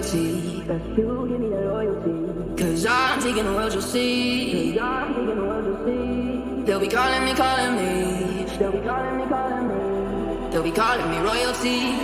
loyalty. Cause I'm taking the world, you'll see. They'll be calling me, calling me. They'll be calling me royalty.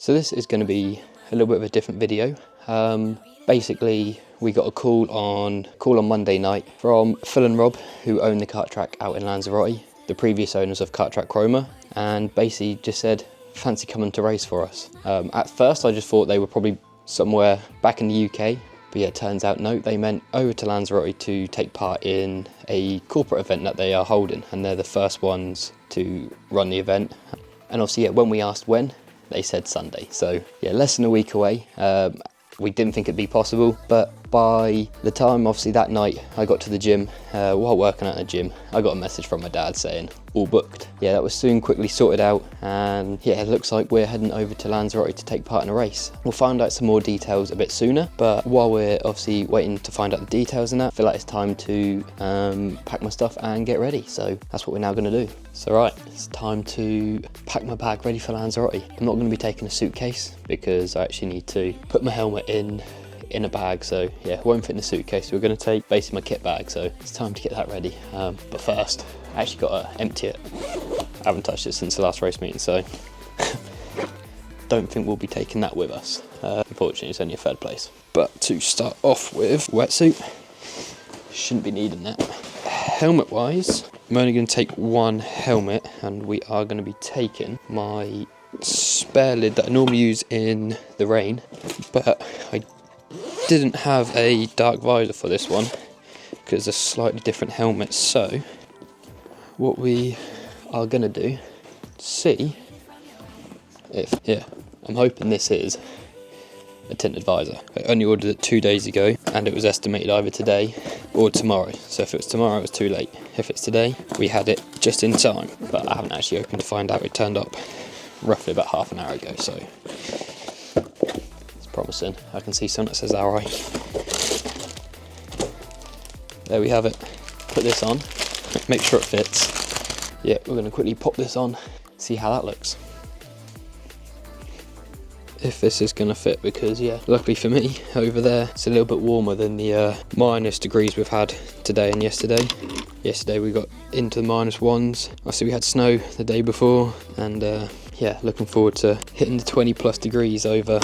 So this is going to be a little bit of a different video. Basically, we got a call on Monday night from Phil and Rob, who own the kart track out in Lanzarote, the previous owners of Kart Track Chroma, and basically just said, fancy coming to race for us. At first I just thought they were probably somewhere back in the UK, but yeah, it turns out no, they meant over to Lanzarote to take part in a corporate event that they are holding, and they're the first ones to run the event. And obviously, yeah, when we asked when, they said Sunday. So yeah, less than a week away. We didn't think it'd be possible, but by the time, obviously that night, I got to the gym, while working at the gym, I got a message from my dad saying, all booked. Yeah, that was soon quickly sorted out, and yeah, it looks like we're heading over to Lanzarote to take part in a race. We'll find out some more details a bit sooner, but while we're obviously waiting to find out the details and that, I feel like it's time to pack my stuff and get ready. So that's what we're now gonna do. So right, it's time to pack my bag ready for Lanzarote. I'm not gonna be taking a suitcase because I actually need to put my helmet in a bag, so yeah, it won't fit in the suitcase. We're going to take basically my kit bag, so it's time to get that ready. But first, I actually got to empty it. I haven't touched it since the last race meeting, so don't think we'll be taking that with us. Unfortunately, it's only a third place. But to start off with, wetsuit, shouldn't be needing that. Helmet wise, I'm only going to take one helmet, and we are going to be taking my spare lid that I normally use in the rain, but I didn't have a dark visor for this one because it's a slightly different helmet. So what we are going to do, see if, yeah, I'm hoping this is a tinted visor. I only ordered it 2 days ago and it was estimated either today or tomorrow. So if it was tomorrow, it was too late. If it's today, we had it just in time, but I haven't actually opened to find out. It turned up roughly about half an hour ago, so promising. I can see something that says RI. There we have it. Put this on, make sure it fits. Yeah, we're going to quickly pop this on, see how that looks. If this is going to fit, because yeah, luckily for me, over there it's a little bit warmer than the minus degrees we've had today and yesterday. Yesterday we got into the -1s. Obviously we had snow the day before, and yeah, looking forward to hitting the 20+ degrees over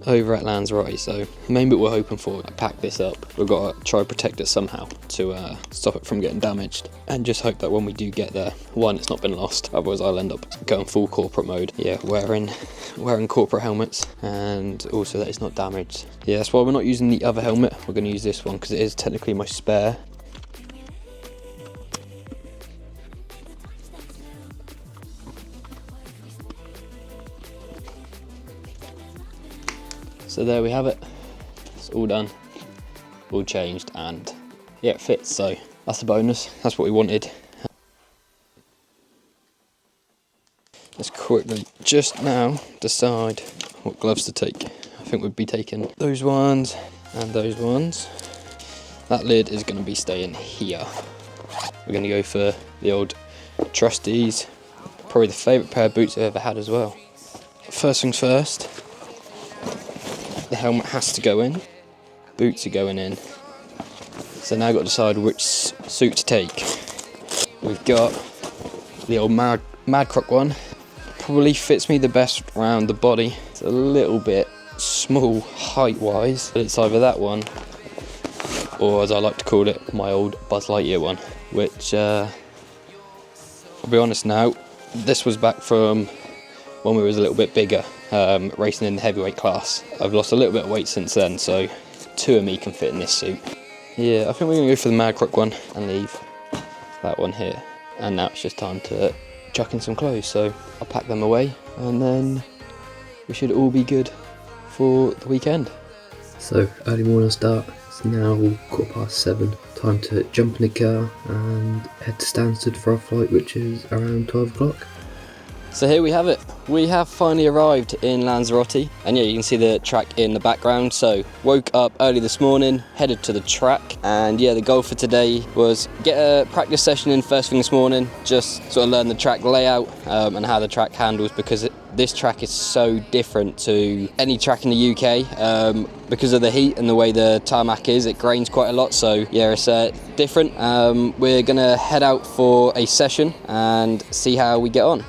at Lanzarote. So the main bit we're hoping for, I pack this up. We've got to try to protect it somehow to stop it from getting damaged, and just hope that when we do get there, one, it's not been lost, otherwise I'll end up going full corporate mode. Yeah, wearing corporate helmets, and also that it's not damaged. Yeah, that's why we're not using the other helmet. We're going to use this one because it is technically my spare. So there we have it, it's all done, all changed, and yeah, it fits, so that's a bonus, that's what we wanted. Let's quickly just now decide what gloves to take. I think we'd be taking those ones and those ones. That lid is going to be staying here. We're going to go for the old Trustees, probably the favourite pair of boots I've ever had as well. First things first, the helmet has to go in, boots are going in. So now I've got to decide which suit to take. We've got the old Mad Croc one, probably fits me the best around the body. It's a little bit small height wise, but it's either that one, or as I like to call it, my old Buzz Lightyear one, which I'll be honest now, this was back from when we was a little bit bigger, racing in the heavyweight class. I've lost a little bit of weight since then, so two of me can fit in this suit. Yeah, I think we're going to go for the Mad Croc one and leave that one here. And now it's just time to chuck in some clothes, so I'll pack them away and then we should all be good for the weekend. So, early morning start. It's now 7:15. Time to jump in the car and head to Stansted for our flight, which is around 12 o'clock. So here we have it. We have finally arrived in Lanzarote, and yeah, you can see the track in the background. So woke up early this morning, headed to the track, and yeah, the goal for today was get a practice session in first thing this morning, just sort of learn the track layout and how the track handles, because this track is so different to any track in the UK because of the heat and the way the tarmac is. It grains quite a lot, so yeah, it's different. We're gonna head out for a session and see how we get on.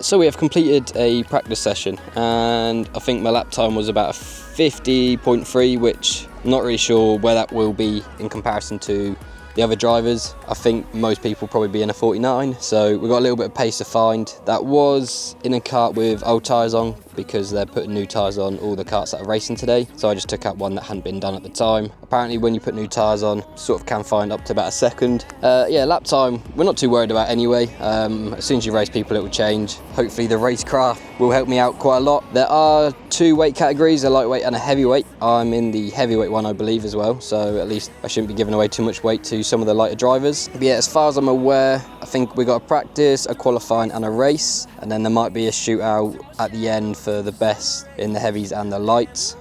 So we have completed a practice session, and I think my lap time was about a 50.3, which I'm not really sure where that will be in comparison to the other drivers. I think most people will probably be in a 49, so we've got a little bit of pace to find. That was in a kart with old tyres on, because they're putting new tyres on all the karts that are racing today, so I just took out one that hadn't been done at the time. Apparently when you put new tyres on, sort of can find up to about a second. Yeah, lap time we're not too worried about anyway. As soon as you race people, it will change. Hopefully the racecraft will help me out quite a lot. There are two weight categories, a lightweight and a heavyweight. I'm in the heavyweight one, I believe, as well, so at least I shouldn't be giving away too much weight to some of the lighter drivers. But yeah, as far as I'm aware, I think we got a practice, a qualifying and a race, and then there might be a shootout at the end for the best in the heavies and the lights,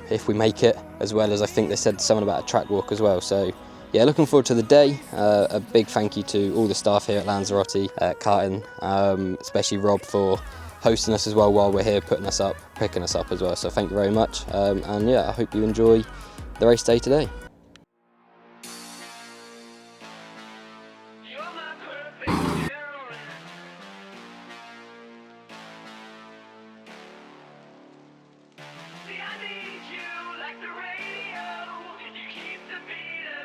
if we make it, as well as I think they said something about a track walk as well. So yeah, looking forward to the day. A big thank you to all the staff here at Lanzarote karting, especially Rob for hosting us as well while we're here, picking us up as well. So thank you very much, and yeah, I hope you enjoy the race day today. I need you like the radio. You keep the beat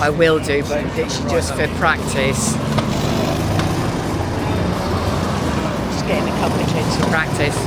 I will do, but literally just for practice. Just getting a couple of changes for practice.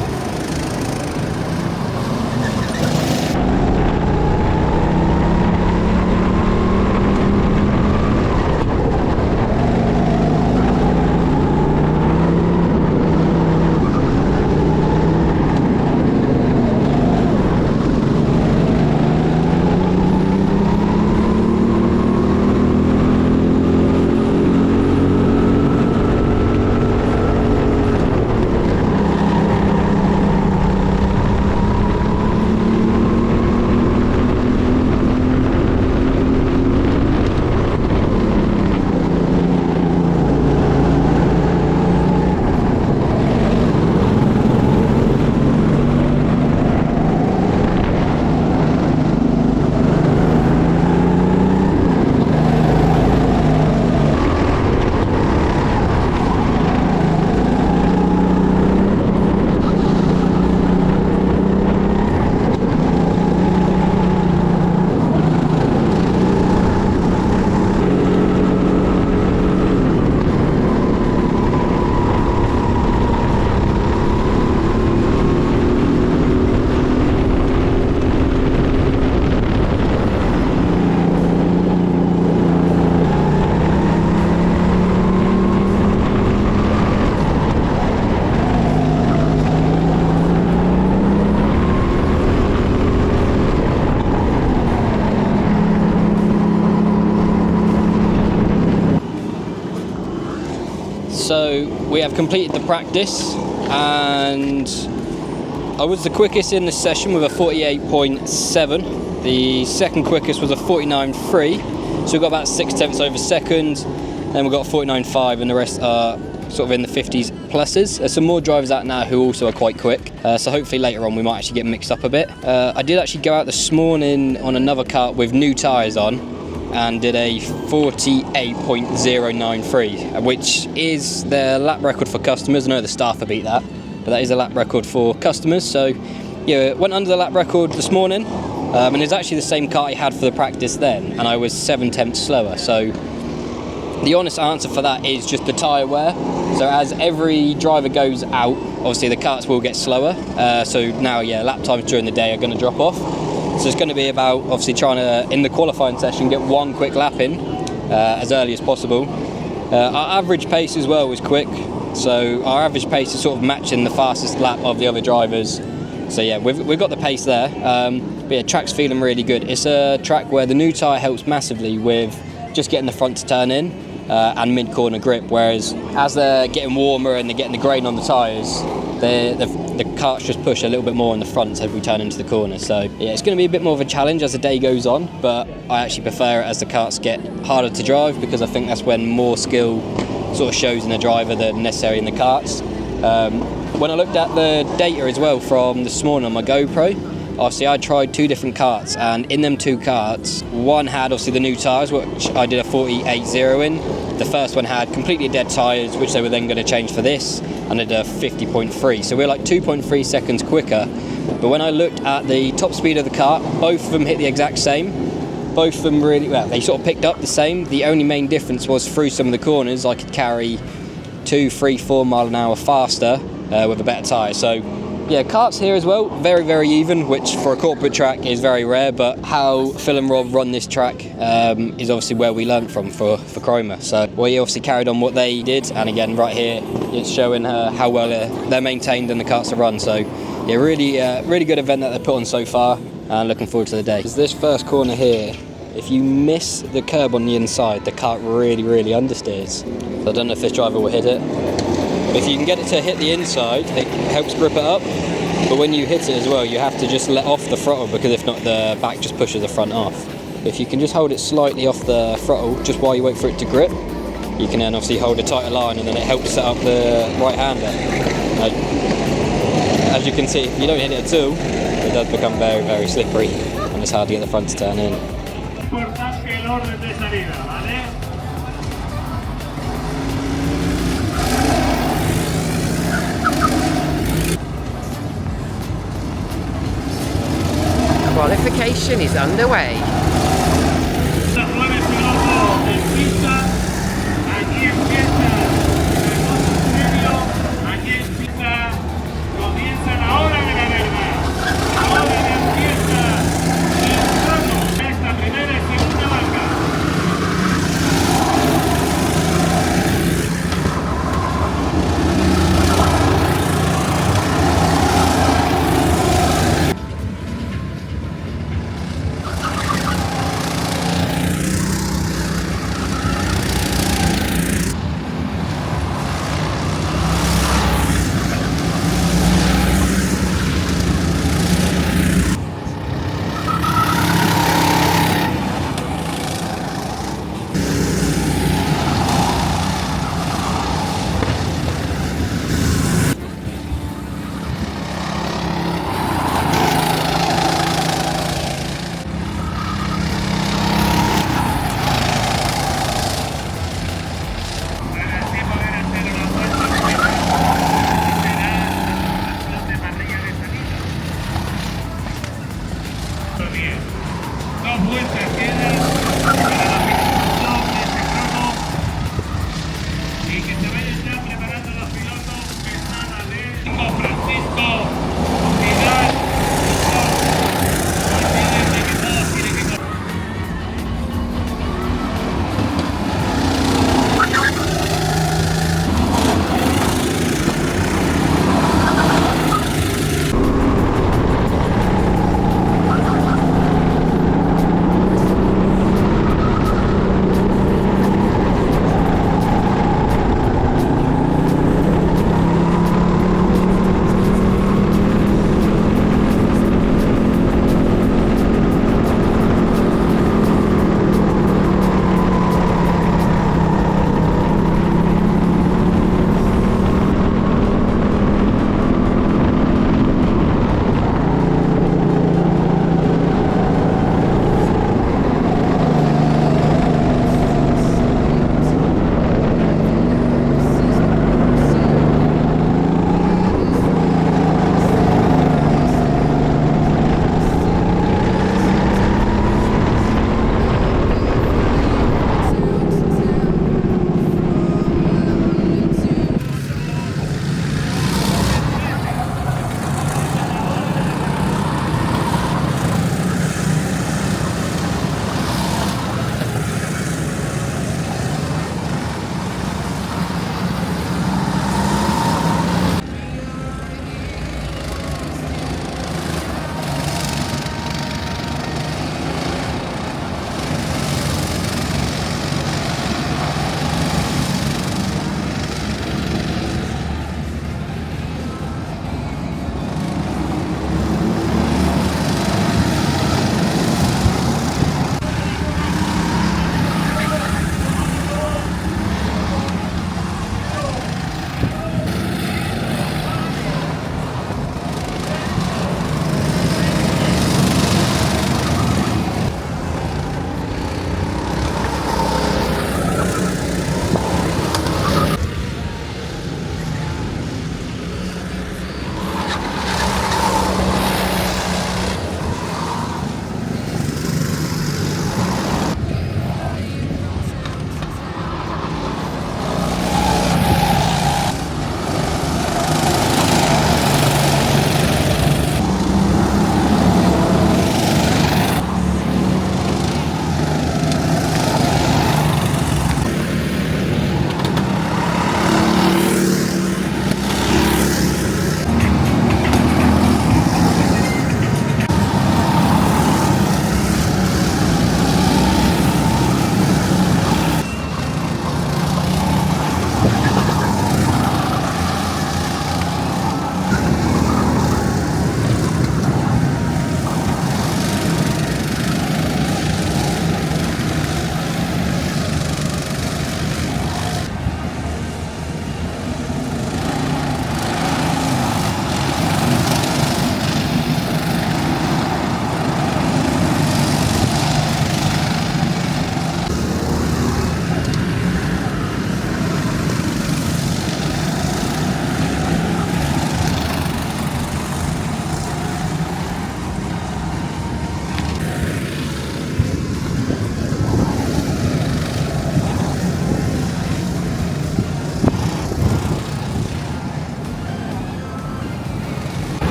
So we have completed the practice, and I was the quickest in this session with a 48.7. The second quickest was a 49.3, so we got about 6/10 over second. Then we got 49.5, and the rest are sort of in the 50s pluses. There's some more drivers out now who also are quite quick, so hopefully later on we might actually get mixed up a bit. I did actually go out this morning on another kart with new tyres on and did a 48.093, which is the lap record for customers. I know the staff have beat that, but that is a lap record for customers. So yeah, went under the lap record this morning, and it's actually the same kart I had for the practice then, and I was 7/10 slower. So the honest answer for that is just the tyre wear. So as every driver goes out, obviously the karts will get slower. So now, yeah, lap times during the day are going to drop off. So it's going to be about obviously trying to, in the qualifying session, get one quick lap in as early as possible. Our average pace as well was quick. So our average pace is sort of matching the fastest lap of the other drivers. So yeah, we've got the pace there. But yeah, track's feeling really good. It's a track where the new tyre helps massively with just getting the front to turn in and mid-corner grip, whereas as they're getting warmer and they're getting the grain on the tyres, the karts just push a little bit more in the front as we turn into the corner. So yeah, it's going to be a bit more of a challenge as the day goes on, but I actually prefer it as the karts get harder to drive, because I think that's when more skill sort of shows in the driver than necessarily in the karts. When I looked at the data as well from this morning on my GoPro, obviously I tried two different karts, and in them two karts, one had obviously the new tyres, which I did a 48.0 in. The first one had completely dead tyres, which they were then going to change for this, and I did a 50.3. So we're like 2.3 seconds quicker. But when I looked at the top speed of the kart, both of them hit the exact same. Both of them really, well, they sort of picked up the same. The only main difference was through some of the corners, I could carry 2, 3, 4 mile an hour faster with a better tyre. So yeah, karts here as well, very, very even, which for a corporate track is very rare, but how Phil and Rob run this track is obviously where we learnt from for Chroma. So we obviously carried on what they did, and again, right here, it's showing how well they're maintained and the karts are run. So yeah, really good event that they put on so far, and looking forward to the day. This first corner here, if you miss the curb on the inside, the kart really understeers. So I don't know if this driver will hit it. If you can get it to hit the inside, it helps grip it up, but when you hit it as well, you have to just let off the throttle, because if not, the back just pushes the front off. If you can just hold it slightly off the throttle just while you wait for it to grip, you can then obviously hold a tighter line, and then it helps set up the right-hander. As you can see, if you don't hit it at all, it does become very slippery, and it's hard to get the front to turn in. Qualification is underway. vueltas quedan para la finalización de este crono y que se vayan ya preparando los pilotos que están a ver. Francisco, Vidal, no olviden de que todos tienen que correr.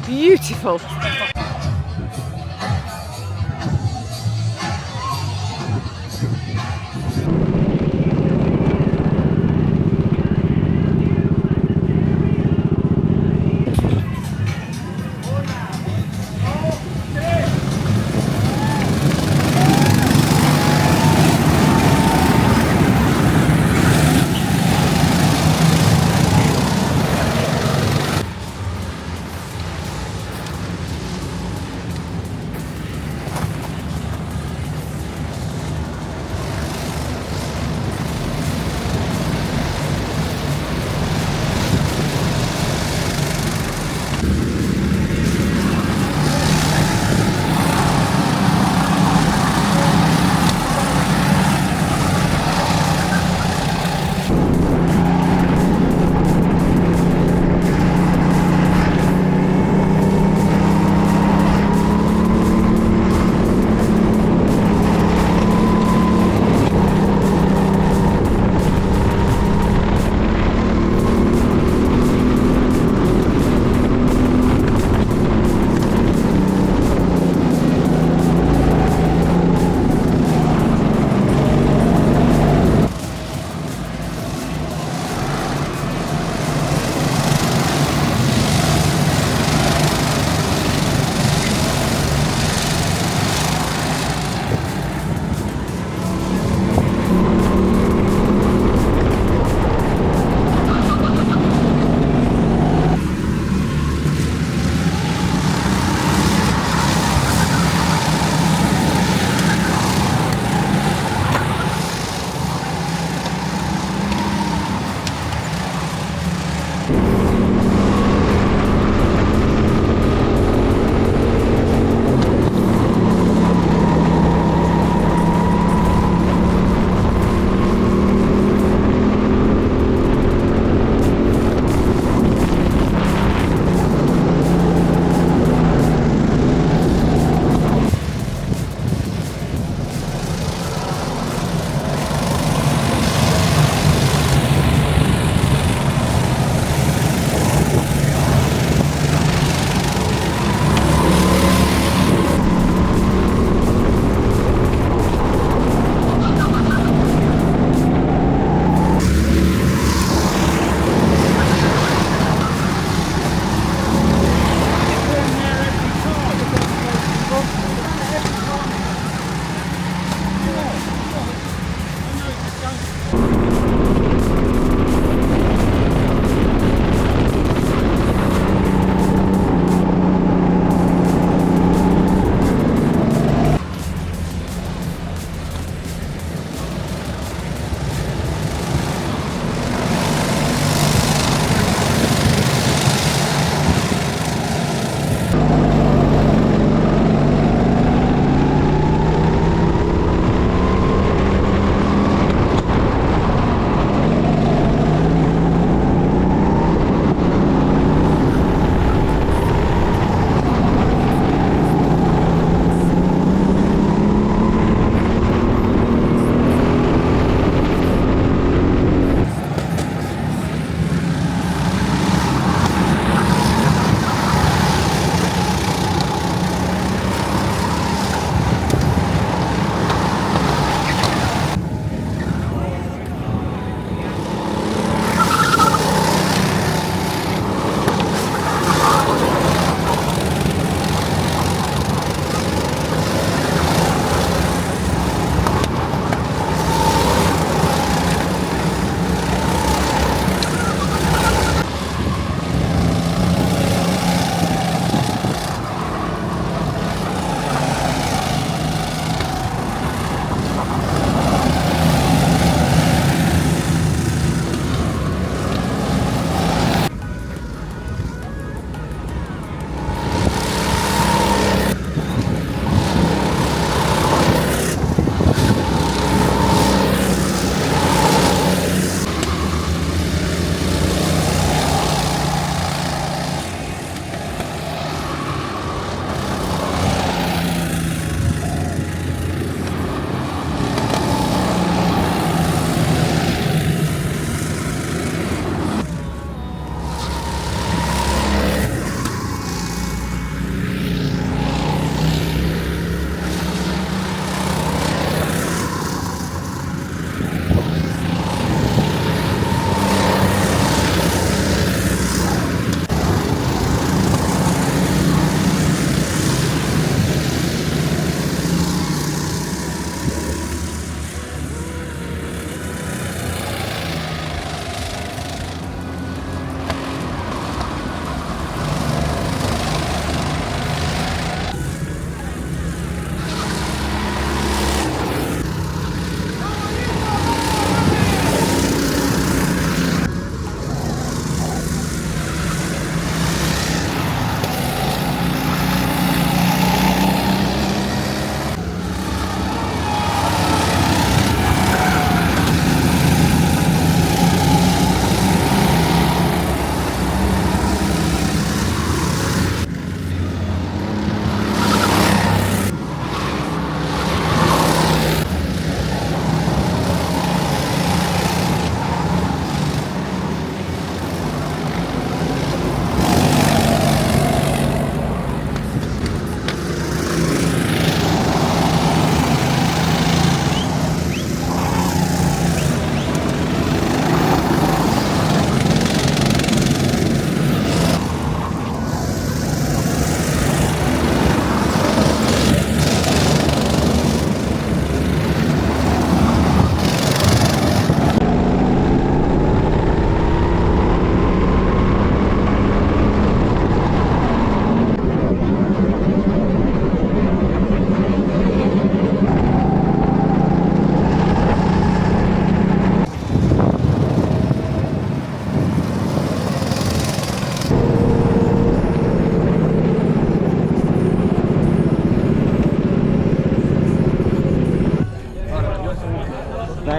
Beautiful.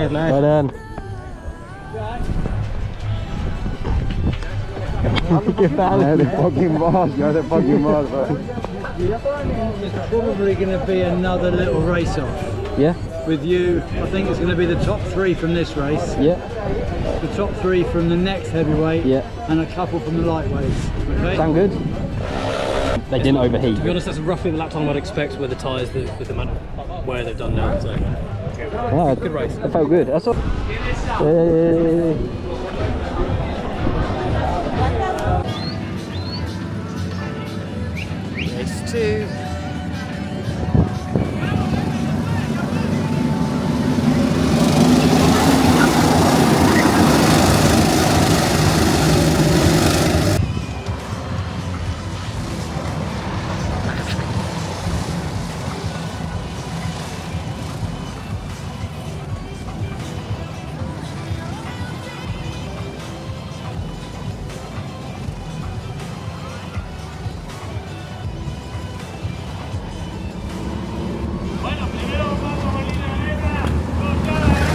Cheers, mate. Well done. You're the fucking boss, you're the fucking boss, bro. It's probably going to be another little race off. Yeah? With you, I think it's going to be the top 3 from this race. Yeah. The top 3 from the next heavyweight. Yeah. And a couple from the lightweights. Okay? Sound good? They didn't overheat. To be honest, that's roughly the lap time I'd expect with the tyres, with the amount of wear they've done now. So. Oh, Good race. It felt good. That's all. Race 2. Bueno, primero vamos con línea negra.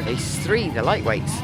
Race 3, the lightweights.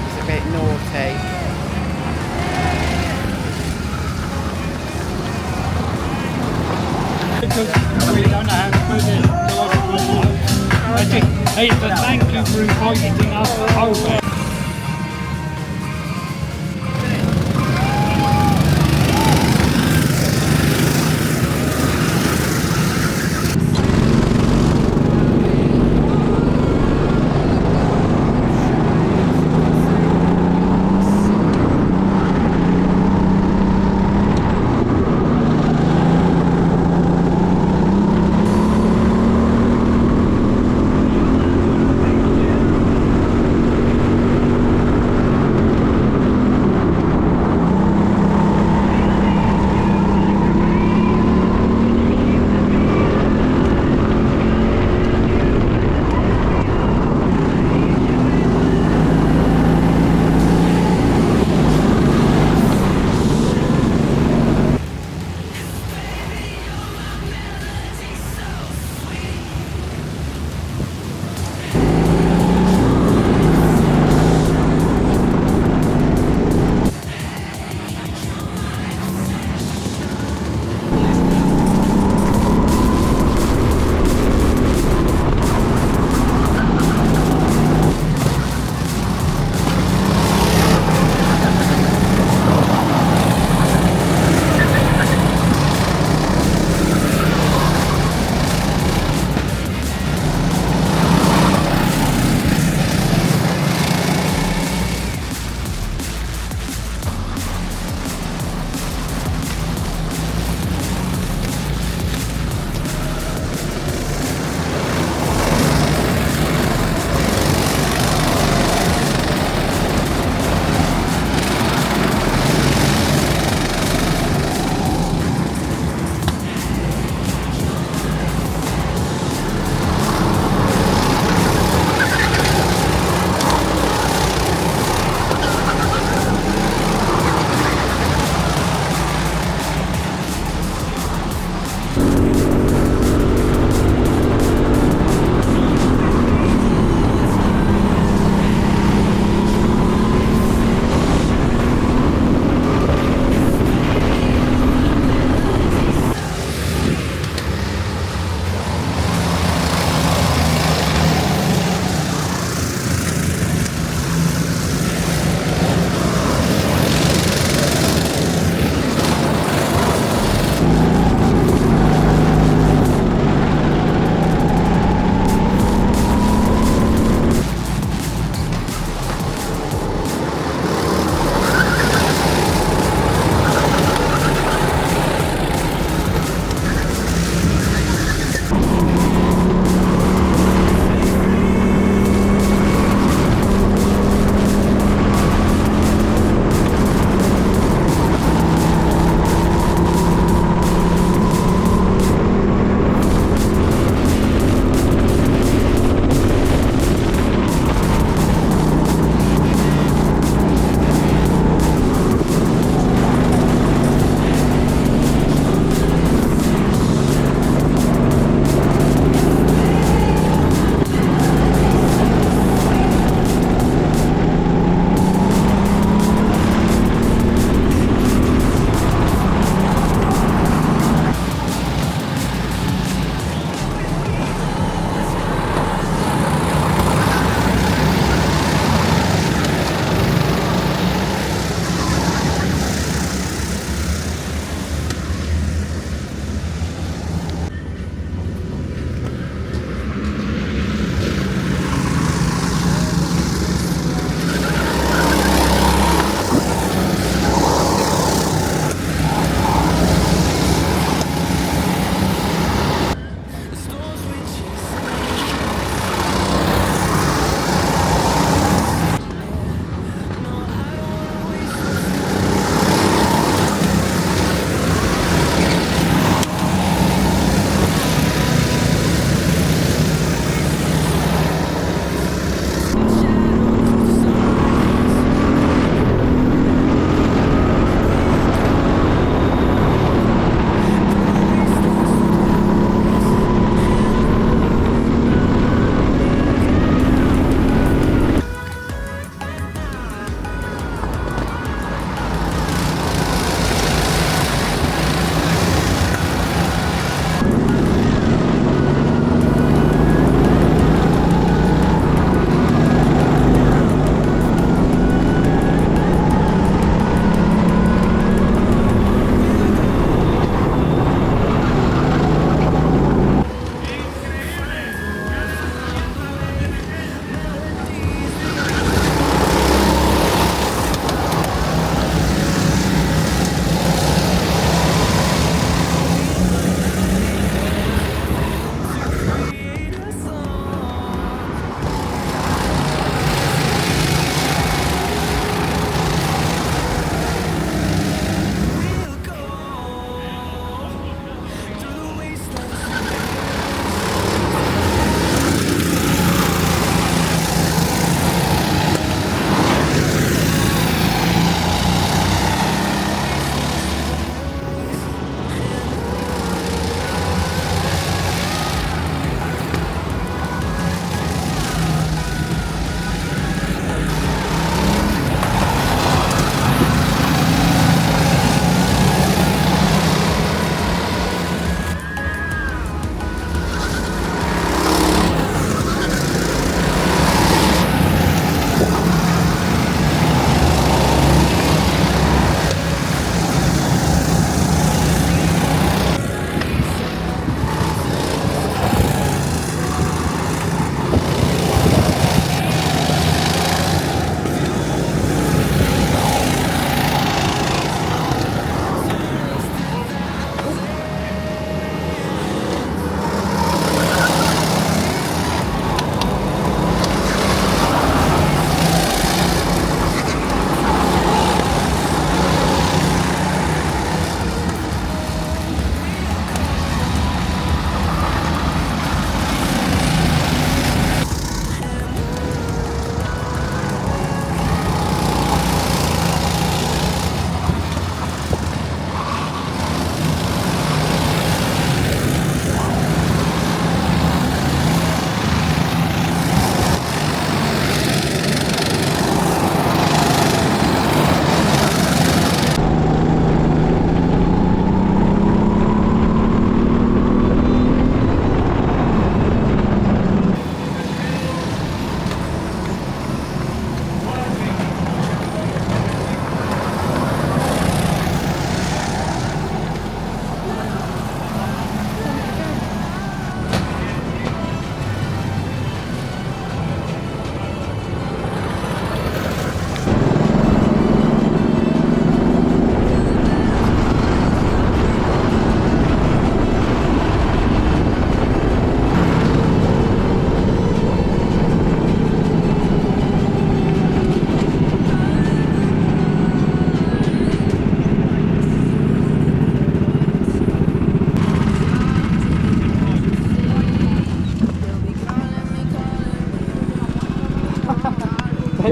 was a bit naughty. Because we don't know how to put it it's a thank you for inviting us over.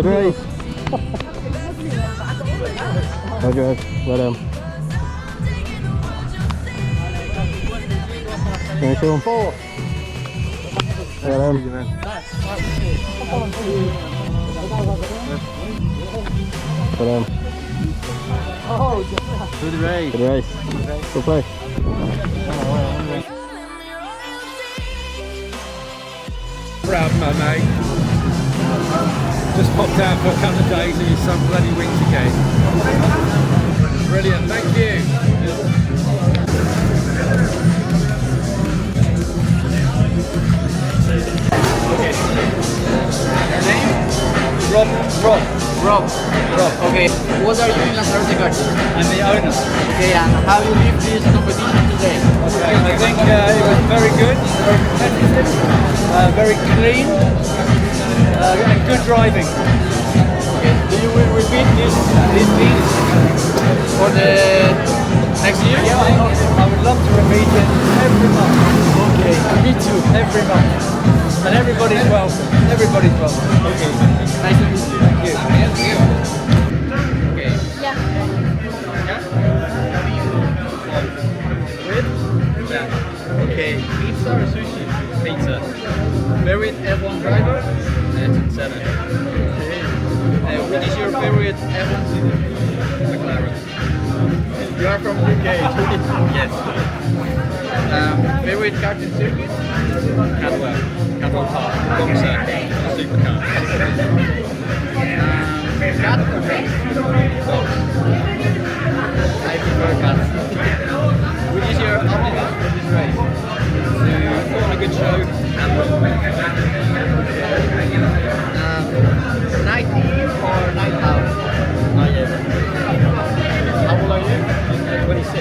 Good race. Well good. Well done. Finish on 4. Well done. Well done. Good race. Good race. Good play. Proud, my mate. Just popped out for a couple of days and he's some bloody wings again. Brilliant, thank you. Rob. Okay. What are you in Lanzarote Garden? I'm the owner. Okay, and how you leave this competition today? Okay, I think it was very good, very competitive, very clean, and good driving. Okay. Do you will repeat these things for the next year? Yeah, I would love to repeat it every month. Okay. Me too. Every month. And everybody's welcome. Everybody's welcome. Okay. Nice to meet you. Thank you. Okay. Okay. Pizza or sushi? Pizza. Favorite F1 driver? Ayrton Senna. Okay. What is your favorite F1 city? McLaren. You are from UK. Yes. Favorite karting circuit? Cadwell Park. Long circuit. Supercar. Cat or dog? Dogs. I prefer cats. What is your objective for this race? To put on a good show and win. Night in or night out? Not yet. How old are you? 26.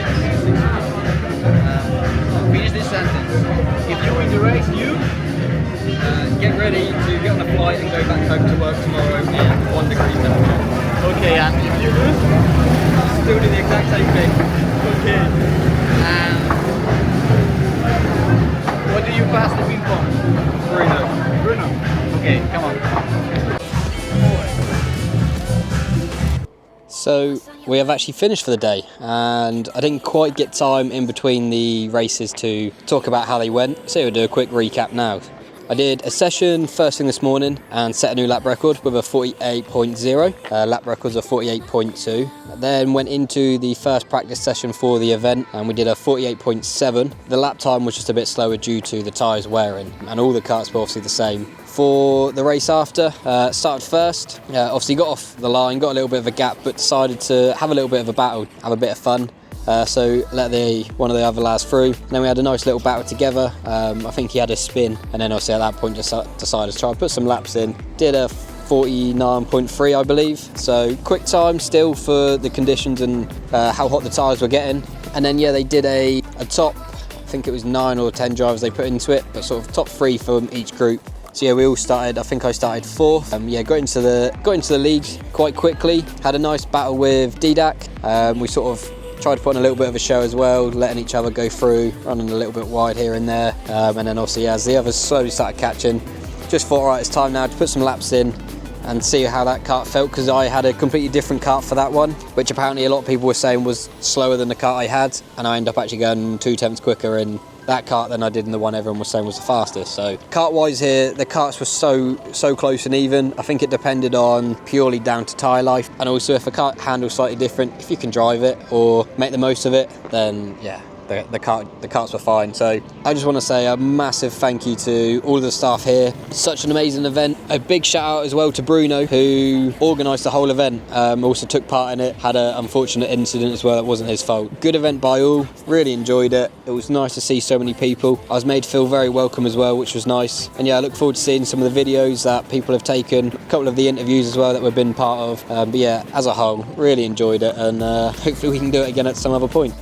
Finish this sentence. If you win the race, you? Get ready to get on a flight and go back home to work tomorrow in 1 degree temperature. Okay, and if you lose? Still do the exact same thing. Okay. And what do you pass the ping pong? Bruno. Okay, come on. So we have actually finished for the day, and I didn't quite get time in between the races to talk about how they went, so we'll do a quick recap now. I did a session first thing this morning and set a new lap record with a 48.0. Lap records are 48.2. Then went into the first practice session for the event and we did a 48.7. The lap time was just a bit slower due to the tyres wearing, and all the karts were obviously the same. For the race after, started first, obviously got off the line, got a little bit of a gap, but decided to have a little bit of a battle, have a bit of fun. So let one of the other lads through. And then we had a nice little battle together. I think he had a spin, and then obviously at that point just decided to try and put some laps in. Did a 49.3, I believe. So quick time still for the conditions and how hot the tyres were getting. And then yeah, they did a top, I think it was 9 or 10 drivers they put into it, but sort of top 3 from each group. So yeah, we all started, I think I started 4th. Yeah, got into the league quite quickly. Had a nice battle with DDAC. We sort of tried to put on a little bit of a show as well, letting each other go through, running a little bit wide here and there. And then obviously as the others slowly started catching, just thought, all right, it's time now to put some laps in and see how that kart felt, because I had a completely different kart for that one, which apparently a lot of people were saying was slower than the kart I had, and I ended up actually going 2 tenths quicker in that kart than I did in the one everyone was saying was the fastest. So kart wise here, the karts were so close and even. I think it depended on purely down to tyre life, and also if a kart handles slightly different, if you can drive it or make the most of it, then yeah, the karts were fine. So I just want to say a massive thank you to all of the staff here. Such an amazing event. A big shout out as well to Bruno, who organised the whole event, also took part in it, had an unfortunate incident as well that wasn't his fault. Good event by all, really enjoyed it. It was nice to see so many people. I was made to feel very welcome as well, which was nice. And yeah, I look forward to seeing some of the videos that people have taken, a couple of the interviews as well that we've been part of. But yeah, as a whole, really enjoyed it, and hopefully we can do it again at some other point.